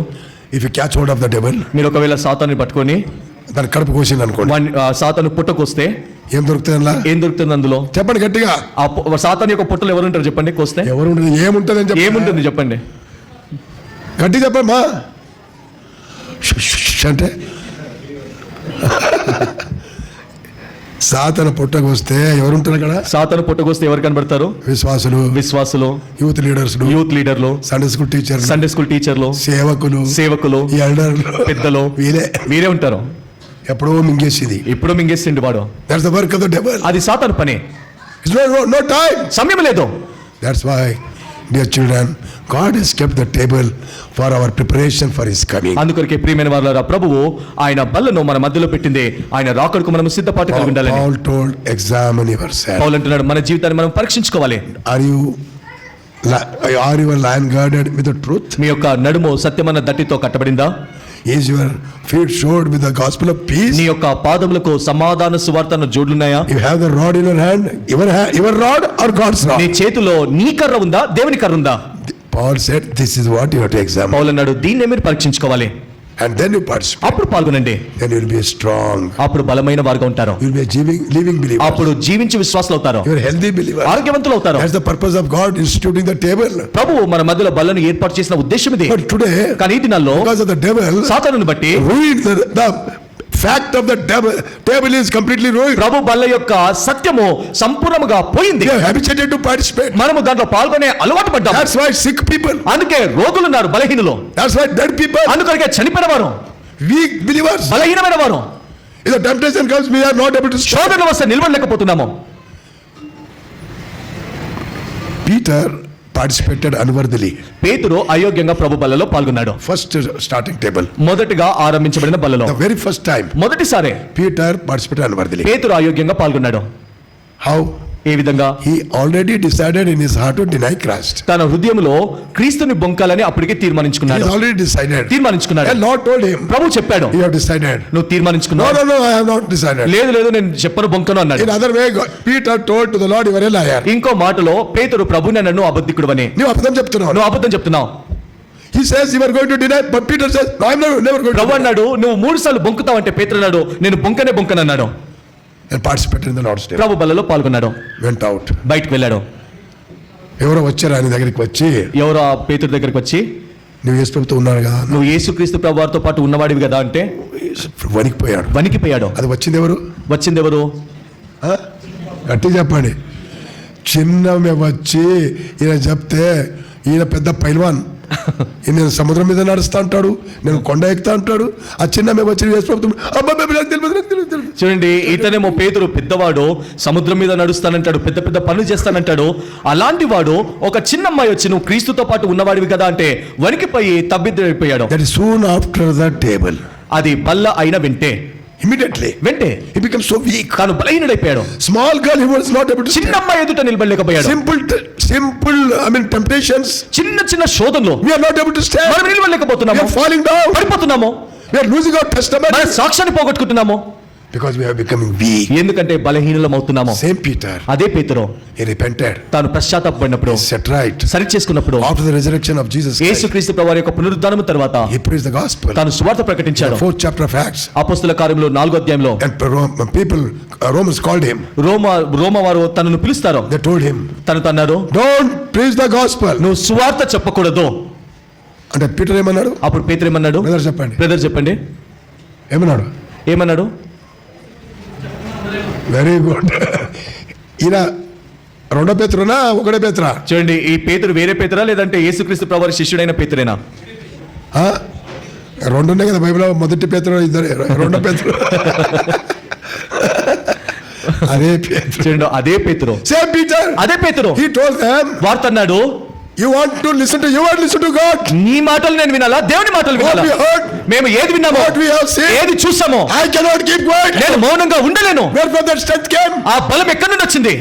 if you catch hold of the devil, మీరు ఒకవేళ సాతానుని పట్టుకొని దాని కడుపు కోసింది అనుకోండి, సాతాను పుట్టకొస్తే ఏం దొరుకుతుంది అందులో? ఏం దొరుకుతుంది అందులో? చెప్పండి గట్టిగా. సాతాను యొక్క పుట్టలు ఎవరు ఉంటారు చెప్పండి? కోస్తే ఎవరు ఉంటుంది? ఏముంటుంది అని చెప్పండి. ఏముంటుంది చెప్పండి? గట్టి చెప్పండి మా అంటే సాతాను పుట్టకు వస్తే ఎవరుంటారు అక్కడ? సాతాను పుట్టకొస్తే ఎవరు కనబడతారు? విశ్వాసులు, యూత్ లీడర్లు, సండే స్కూల్ టీచర్లు, సేవకులు, ఎల్డర్లు, పెద్దలు, వీరే ఉంటారు. ఎప్పుడో మింగేసింది, ఎప్పుడో మింగేసిండు వాడు. That's the work of the devil. అది సాతాను పని. No time. సమయం లేదు. That's why dear children, God has kept the table for our preparation for his coming. అందుకొరకే ప్రియమైన వారలారా, ప్రభువు ఆయన బల్లను మన మధ్యలో పెట్టింది ఆయన రాకడకు మనం సిద్ధపాటు కలిగి ఉండాలని. Paul told, examine yourself. పౌలు అంటున్నాడు, మన జీవితాన్ని మనం పరీక్షించుకోవాలి. Are your line guarded with the truth? మీ యొక్క నడుము సత్యమైన దట్టితో కట్టబడిందా? Is your feet shod with the gospel of peace? నీ యొక్క పాదములకు సమాధాన సువార్తన జోడ్లున్నాయా? You have the rod in your hand, your rod or God's rod? నీ చేతిలో నీ కర్ర ఉందా, దేవుని కర్ర ఉందా? Paul said, this is what you have to examine. పౌలు అన్నాడు, దీన్నే మీరు పరీక్షించుకోవాలి. And then you participate. అప్పుడు పాల్గొనండి. Then you will be strong. అప్పుడు బలమైన వారుగా ఉంటారు. You will be a living believer. అప్పుడు జీవించి విశ్వాసులు అవుతారు. You are healthy believer. ఆరోగ్యవంతులు అవుతారు. That's the purpose of God instituting the table. ప్రభువు మన మధ్యలో బలను ఏర్పాటు చేసిన ఉద్దేశం ఇది. But today, కానీ ఈ దినాల్లో because of the devil, సాతానుని బట్టి ruined the fact of the table is completely ruined. ప్రభు బల్ల యొక్క సత్యము సంపూర్ణంగా పోయింది. We are habituated to participate. మనము దాంట్లో పాల్గొనే అలవాటు పడ్డాము. That's why sick people. అందుకే రోగులు ఉన్నారు, బలహీనులు. That's why dead people. అందుకొరకే చనిపోయిన వారు, weak believers. బలహీనమైన వారు. If the temptation comes, we are not able to stand. శోధన వస్తే నిలబడలేకపోతున్నాము. Peter participated unworthily. పేతురు అయోగ్యంగా ప్రభు బల్లలో పాల్గొన్నాడు. First starting table. మొదటిగా ఆరంభించబడిన బల్లలో The very first time. మొదటిసారే Peter participated unworthily. పేతురు అయోగ్యంగా పాల్గొన్నాడు. How? ఏ విధంగా? He already decided in his heart to deny Christ. తన హృదయంలో క్రీస్తుని బొంకాలని అప్పటికే He తీర్మానించుకున్నాడు. has already decided. తీర్మానించుకున్నాడు. And Lord told him, ప్రభు చెప్పాడు, you have decided. నువ్వు తీర్మానించుకున్నావు. No, I have not decided. లేదు నేను చెప్పను బొంకను అన్నాడు. In other way, Peter told to the Lord, you are a liar. ఇంకో మాటలో పేతురు ప్రభుని నన్ను అబద్ధికుడవని, నువ్వు అబద్ధం చెప్తున్నావు. నువ్వు అబద్ధం చెప్తున్నావు. He says you are going to deny, but Peter says, no, I am never going to. ప్రభు అన్నాడు, నువ్వు 3 సార్లు బొంకుతావు అంటే పేతురు అన్నాడు, నేను బొంకనన్నాడు. And participated in the Lord's table. ప్రభు బల్లలో పాల్గొన్నాడు. Went out. బయటికి వెళ్ళాడు. ఎవరో వచ్చారు ఆయన దగ్గరికి వచ్చి, ఎవరో ఆ పేతురు దగ్గరికి వచ్చి, నువ్వు యేసు ప్రభుతో ఉన్నాడు కదా, నువ్వు యేసుక్రీస్తు ప్రభు వారితో పాటు ఉన్నవాడివి కదా అంటే వణికిపోయాడు. అది వచ్చింది ఎవరు? గట్టి చెప్పండి. చిన్నమే వచ్చి ఈయన చెప్తే, ఈయన పెద్ద పైల్వాన్, నేను సముద్రం మీద నడుస్తా అంటాడు, నేను కొండ ఎక్కుతా అంటాడు. ఆ చిన్నమే వచ్చి చూడండి, ఇతనేమో పేతురు పెద్దవాడు, సముద్రం మీద నడుస్తానంటాడు, పెద్ద పెద్ద పనులు చేస్తానంటాడు. అలాంటి వాడు ఒక చిన్న అమ్మాయి వచ్చి నువ్వు క్రీస్తుతో పాటు ఉన్నవాడివి కదా అంటే వణికిపోయి తబ్బిద్దరైపోయాడు. That is soon after the table. అది బల్ల అయిన Immediately. వెంటే he becomes so weak. తాను బలహీనుడైపోయాడు. Small girl, he was not able to. చిన్న అమ్మాయి ఎదుట నిలబడలేకపోయాడు. Simple temptations. చిన్న శోధనలు we are not able to stand. మనం నిలబడలేకపోతున్నాము. We are falling down. పడిపోతున్నాము. We are losing our testimony. మన సాక్ష్యాన్ని పోగొట్టుకుంటున్నాము. Because we are becoming weak. ఎందుకంటే బలహీనులం అవుతున్నాము. Same Peter. అదే పేతురు. He repented. తాను పశ్చాత్తాపపడినప్పుడు, set right. సరి చేసుకున్నప్పుడు, after the resurrection of Jesus Christ, యేసుక్రీస్తు ప్రభువారి యొక్క పునరుద్ధానము తర్వాత he preached the gospel. తాను సువార్త ప్రకటించాడు. 4th chapter of Acts. అపోస్తల కార్యములు 4వ అధ్యాయంలో Romans called him. రోమ వారు తనను పిలుస్తారు. They told him, తన్నారు, don't preach the gospel. నువ్వు సువార్త చెప్పకూడదు అంటే పీటర్ ఏమన్నాడు? అప్పుడు పేతురు ఏమన్నాడు? బ్రదర్ చెప్పండి ఏమన్నాడు? Very good. ఈయన రెండో పేతురునా ఒకటే పేతురా? చూడండి, ఈ పేతురు వేరే పేతురా లేదంటే యేసుక్రీస్తు ప్రభువారి శిష్యుడైన పేతురేనా? రెండు ఉన్నాయి కదా బైబిల్లో, మొదటి పేతురు, రెండో పేతురు. అదే పేతురు. చూడండి, అదే పేతురు. Same Peter. అదే పేతురు. He told them, వార్తన్నాడు, You want to listen to, you want to listen to God. నీ మాటలు నేను వినాలా, దేవుని మాటలు What వినాలా? we heard, మేము ఏది విన్నామో, what we have seen, ఏది చూసామో, I cannot keep quiet. నేను మౌనంగా ఉండలేను. Where from that strength came? ఆ బలం ఎక్కడి నుండి వచ్చింది?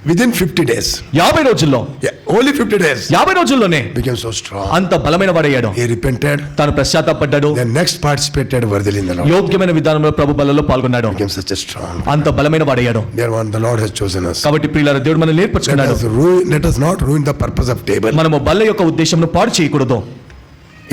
Within 50 days. 50 రోజుల్లో, Yeah, only 50 days. 50 రోజుల్లోనే Became so strong. అంత బలమైన వాడయ్యాడు. He repented. తాను పశ్చాత్తాపడ్డాడు. Then next participated worthily in the Lord. యోగ్యమైన విధానంలో ప్రభు బలలో పాల్గొన్నాడు. Became such a strong. అంత బలమైన వాడయ్యాడు. Therefore, the Lord has chosen us. కాబట్టి ప్రియులారా, దేవుడు మనల్ని ఏర్పరచుకున్నాడు. Let us not ruin the purpose of table. మనము బల్ల యొక్క ఉద్దేశంను పాడు చేయకూడదు.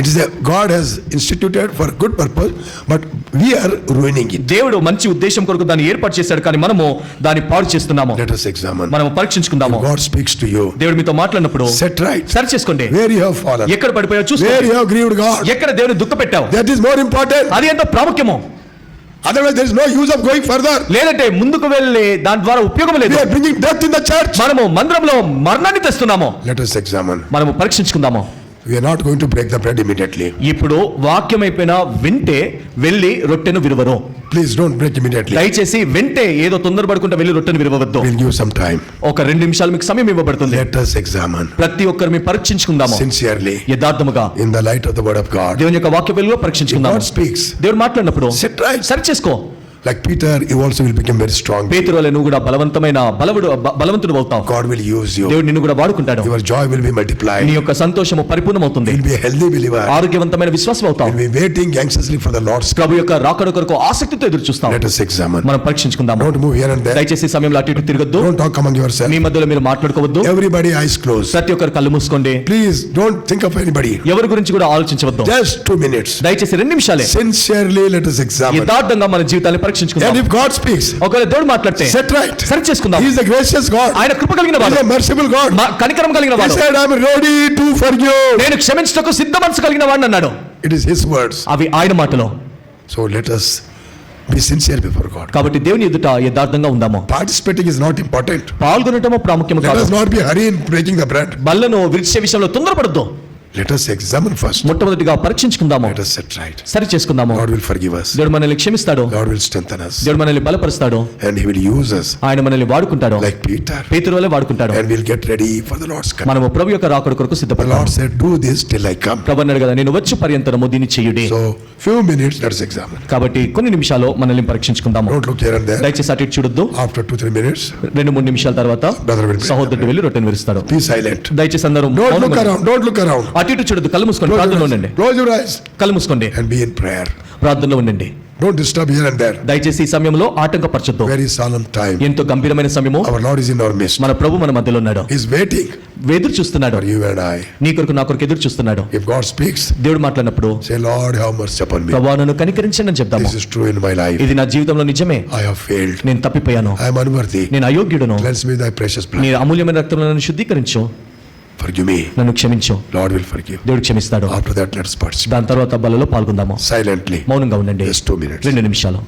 It is a God has instituted for good purpose, but we are ruining it. దేవుడు మంచి ఉద్దేశం కొరకు దాన్ని ఏర్పాటు చేశాడు, కానీ మనము దాన్ని పాడు చేస్తున్నాము. Let us examine. మనము పరీక్షించుకుందాము. God speaks to you. దేవుడు మీతో మాట్లాడినప్పుడు Set right. సరి చేసుకోండి. Where you have fallen. ఎక్కడ పడిపోయావు Where చూసుకోండి. you have grieved God. ఎక్కడ దేవుని దుఃఖ పెట్టావు, That is more important. అది ఎంతో ప్రాముఖ్యము. Otherwise, there is no use of going further. లేదంటే ముందుకు వెళ్ళి దాని ద్వారా ఉపయోగం We లేదు. are bringing death in the church. మనము మందిరంలో మరణాన్ని తెస్తున్నాము. Let us examine. మనము పరీక్షించుకుందాము. We are not going to break the bread immediately. ఇప్పుడు వాక్యం అయిపోయినా వింటే వెళ్ళి రొట్టెను విరువరు. Please don't break immediately. దయచేసి వింటే ఏదో తొందరపడుకుంటా వెళ్ళి రొట్టెను విరవవద్దు. We'll give some time. ఒక 2 నిమిషాలు మీకు సమయం ఇవ్వబడుతుంది. Let us examine ప్రతి ఒక్కరు మీ పరీక్షించుకుందాము. sincerely యథార్థముగా in the light of the word of God. దేవుని యొక్క వాక్య వెలుగులో పరీక్షించుకుందాము. God speaks. దేవుడు మాట్లాడినప్పుడు Set right. సరి చేసుకో. Like Peter, you also will become very strong. పేతురు వలె నువ్వు కూడా బలవంతుడు అవుతావు. God will use you. దేవుడు నిన్ను కూడా వాడుకుంటాడు. Your joy will be multiplied. నీ యొక్క సంతోషము పరిపూర్ణమవుతుంది. You'll be a healthy believer. ఆరోగ్యవంతమైన విశ్వాసం అవుతావు. You'll be waiting anxiously for the Lord's coming. ప్రభు యొక్క రాకడ కొరకు ఆసక్తితో ఎదురు చూస్తావు. Let us examine. మనం పరీక్షించుకుందాము. Don't move here and there. దయచేసి సమయంలో అటు ఇటు తిరగద్దు. Don't talk among yourselves. మీ మధ్యలో మీరు మాట్లాడుకోవద్దు. Everybody eyes closed. ప్రతి ఒక్కరు కళ్ళు మూసుకోండి. Please don't think of anybody. ఎవరి గురించి కూడా ఆలోచించవద్దు. Just 2 minutes. దయచేసి 2 నిమిషాలే. Sincerely let us examine. యథార్థంగా మన జీవితాన్ని పరీక్షించుకుందాం. And if God speaks, ఒకవేళ దేవుడు మాట్లాడితే set right. సరి చేసుకుందాం. He is a gracious God. ఆయన కృప కలిగిన He వాడు, is a merciful God. కనికరం కలిగిన He వాడు. said, I am ready to forgive. నేను క్షమించుటకు సిద్ధ మనసు కలిగిన వాడిని అన్నాడు. It is His words. అవి ఆయన మాటలు. So let us be sincere before God. కాబట్టి దేవుని ఎదుట యథార్థంగా ఉందాము. Participating is not important. పాల్గొనటము ప్రాముఖ్యము Let కాదు. us not be hurry in breaking the bread. బల్లను విరిచే విషయంలో తొందరపడద్దు. Let us examine first. మొట్టమొదటిగా పరీక్షించుకుందాము. Let us set right. సరి చేసుకుందాము. God will forgive us. దేవుడు మనల్ని క్షమిస్తాడు. God will strengthen us. దేవుడు మనల్ని బలపరుస్తాడు. And He will use us ఆయన మనల్ని వాడుకుంటాడు. like Peter. పేతురు వలె వాడుకుంటాడు. And we'll get ready for the Lord's coming. మనము ప్రభు యొక్క రాకడ కొరకు The సిద్ధపడతాము. Lord said, do this till I come. ప్రభు అన్నాడు కదా, నేను వచ్చి పర్యంతరము దీన్ని చేయుడి. So few minutes, let us examine. కాబట్టి కొన్ని నిమిషాలు మనల్ని పరీక్షించుకుందాము. Don't look here and there. దయచేసి అటు ఇటు చూడొద్దు. After 2-3 minutes, 2-3 నిమిషాల తర్వాత brother will pray. సహోదరుడు వెళ్ళి రొట్టెను విరుస్తాడు. Be silent. దయచేసి అందరూ Don't look మౌనంగా around. Don't look around. అటు ఇటు చూడొద్దు. కళ్ళు మూసుకోండి. Close ప్రార్థనలో your ఉండండి. eyes. Close your eyes కళ్ళు మూసుకోండి. and be in prayer. ప్రార్థనలో ఉండండి. Don't disturb here and there. దయచేసి ఈ సమయంలో ఆటంకపరచొద్దు. Very solemn time. ఎంతో గంభీరమైన సమయము. Our Lord is in our midst. మన ప్రభు మన మధ్యలో ఉన్నాడు. He is waiting ఎదురు చూస్తున్నాడు. for you and I. నీ కొరకు నా కొరకు ఎదురు చూస్తున్నాడు. If God speaks, దేవుడు మాట్లాడినప్పుడు say, Lord, have mercy upon me. ప్రభువా నన్ను కనికరించండి అని చెప్తాము. This is true in my life. ఇది నా జీవితంలో నిజమే. I have failed. నేను తప్పిపోయాను. I am unworthy. నేను అయోగ్యుడను. Cleanse me with thy precious blood. నీ అమూల్యమైన రక్తంలో నన్ను శుద్ధీకరించు. Forgive me. నన్ను క్షమించు. Lord will forgive. దేవుడు క్షమిస్తాడు. After that, let us participate. దాని తర్వాత బలలో పాల్గొందాము. Silently. మౌనంగా ఉండండి. Just 2 minutes. 2 నిమిషాలు.